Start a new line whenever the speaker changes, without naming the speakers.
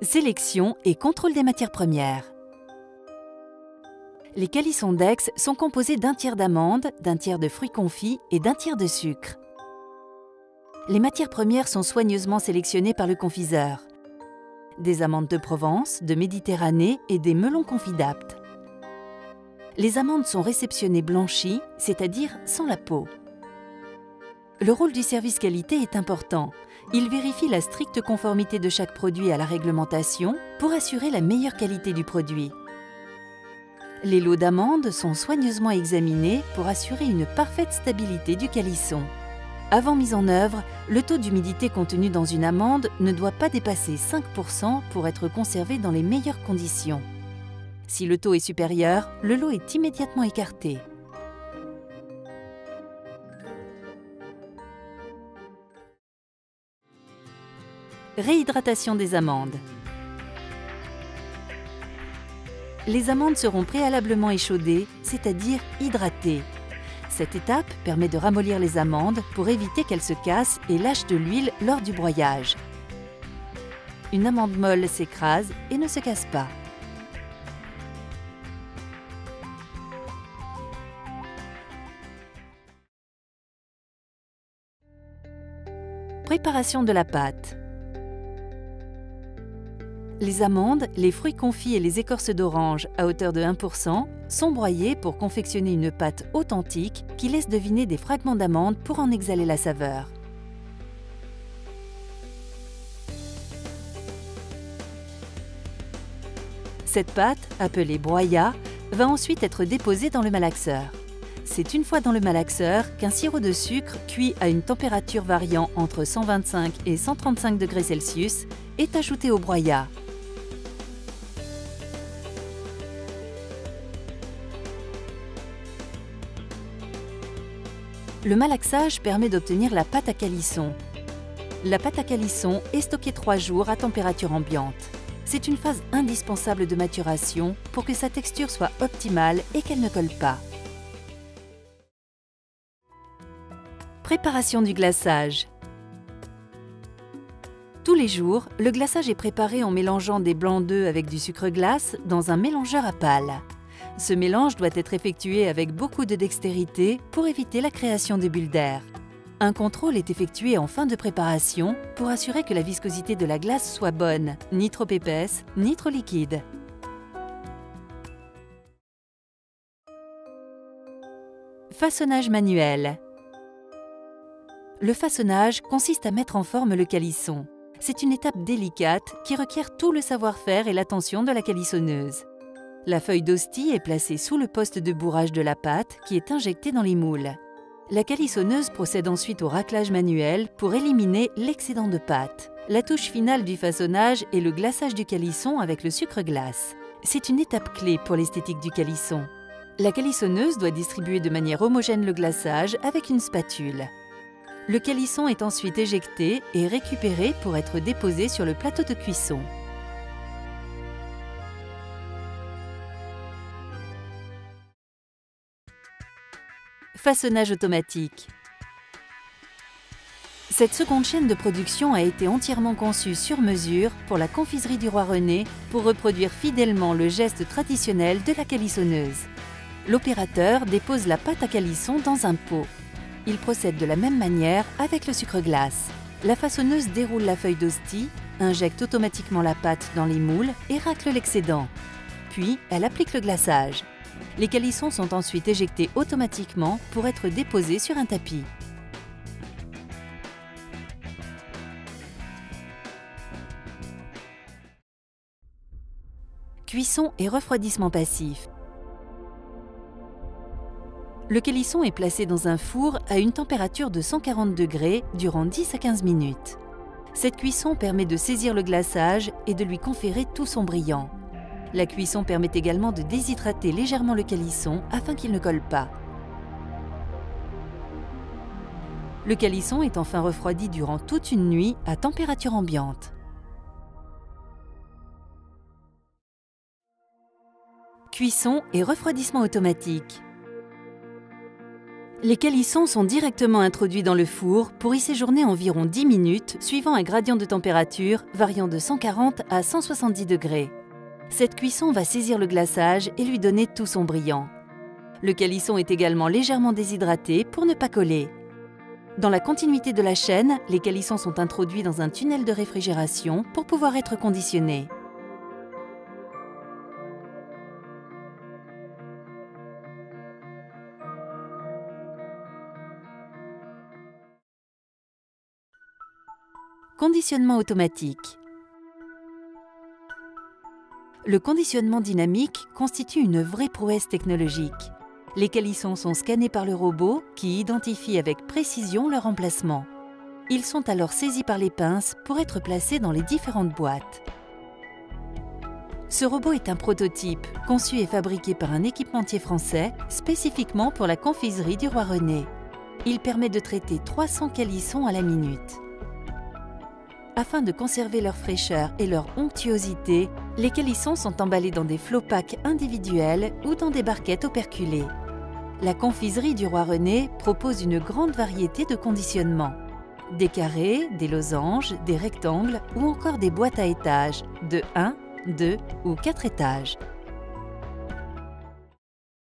Sélection et contrôle des matières premières. Les calissons d'Aix sont composés d'un tiers d'amandes, d'un tiers de fruits confits et d'un tiers de sucre. Les matières premières sont soigneusement sélectionnées par le confiseur. Des amandes de Provence, de Méditerranée et des melons confits d'Apt. Les amandes sont réceptionnées blanchies, c'est-à-dire sans la peau. Le rôle du service qualité est important. Il vérifie la stricte conformité de chaque produit à la réglementation pour assurer la meilleure qualité du produit. Les lots d'amandes sont soigneusement examinés pour assurer une parfaite stabilité du calisson. Avant mise en œuvre, le taux d'humidité contenu dans une amande ne doit pas dépasser 5% pour être conservé dans les meilleures conditions. Si le taux est supérieur, le lot est immédiatement écarté. Réhydratation des amandes. Les amandes seront préalablement échaudées, c'est-à-dire hydratées. Cette étape permet de ramollir les amandes pour éviter qu'elles se cassent et lâchent de l'huile lors du broyage. Une amande molle s'écrase et ne se casse pas. Préparation de la pâte. Les amandes, les fruits confits et les écorces d'orange à hauteur de 1% sont broyés pour confectionner une pâte authentique qui laisse deviner des fragments d'amandes pour en exhaler la saveur. Cette pâte, appelée broyat, va ensuite être déposée dans le malaxeur. C'est une fois dans le malaxeur qu'un sirop de sucre cuit à une température variant entre 125 et 135 degrés Celsius est ajouté au broyat. Le malaxage permet d'obtenir la pâte à calisson. La pâte à calisson est stockée 3 jours à température ambiante. C'est une phase indispensable de maturation pour que sa texture soit optimale et qu'elle ne colle pas. Préparation du glaçage. Tous les jours, le glaçage est préparé en mélangeant des blancs d'œufs avec du sucre glace dans un mélangeur à pâle. Ce mélange doit être effectué avec beaucoup de dextérité pour éviter la création de bulles d'air. Un contrôle est effectué en fin de préparation pour assurer que la viscosité de la glace soit bonne, ni trop épaisse, ni trop liquide. Façonnage manuel. Le façonnage consiste à mettre en forme le calisson. C'est une étape délicate qui requiert tout le savoir-faire et l'attention de la calissonneuse. La feuille d'hostie est placée sous le poste de bourrage de la pâte qui est injectée dans les moules. La calissonneuse procède ensuite au raclage manuel pour éliminer l'excédent de pâte. La touche finale du façonnage est le glaçage du calisson avec le sucre glace. C'est une étape clé pour l'esthétique du calisson. La calissonneuse doit distribuer de manière homogène le glaçage avec une spatule. Le calisson est ensuite éjecté et récupéré pour être déposé sur le plateau de cuisson. Façonnage automatique. Cette seconde chaîne de production a été entièrement conçue sur mesure pour la confiserie du Roi René pour reproduire fidèlement le geste traditionnel de la calissonneuse. L'opérateur dépose la pâte à calisson dans un pot. Il procède de la même manière avec le sucre glace. La façonneuse déroule la feuille d'hostie, injecte automatiquement la pâte dans les moules et racle l'excédent. Puis, elle applique le glaçage. Les calissons sont ensuite éjectés automatiquement pour être déposés sur un tapis. Cuisson et refroidissement passif. Le calisson est placé dans un four à une température de 140 degrés durant 10 à 15 minutes. Cette cuisson permet de saisir le glaçage et de lui conférer tout son brillant. La cuisson permet également de déshydrater légèrement le calisson afin qu'il ne colle pas. Le calisson est enfin refroidi durant toute une nuit à température ambiante. Cuisson et refroidissement automatique. Les calissons sont directement introduits dans le four pour y séjourner environ 10 minutes, suivant un gradient de température variant de 140 à 170 degrés. Cette cuisson va saisir le glaçage et lui donner tout son brillant. Le calisson est également légèrement déshydraté pour ne pas coller. Dans la continuité de la chaîne, les calissons sont introduits dans un tunnel de réfrigération pour pouvoir être conditionnés. Conditionnement automatique. Le conditionnement dynamique constitue une vraie prouesse technologique. Les calissons sont scannés par le robot qui identifie avec précision leur emplacement. Ils sont alors saisis par les pinces pour être placés dans les différentes boîtes. Ce robot est un prototype conçu et fabriqué par un équipementier français spécifiquement pour la confiserie du Roi René. Il permet de traiter 300 calissons à la minute. Afin de conserver leur fraîcheur et leur onctuosité, les calissons sont emballés dans des flow-packs individuels ou dans des barquettes operculées. La confiserie du Roi René propose une grande variété de conditionnements. Des carrés, des losanges, des rectangles ou encore des boîtes à étages de 1, 2 ou 4 étages.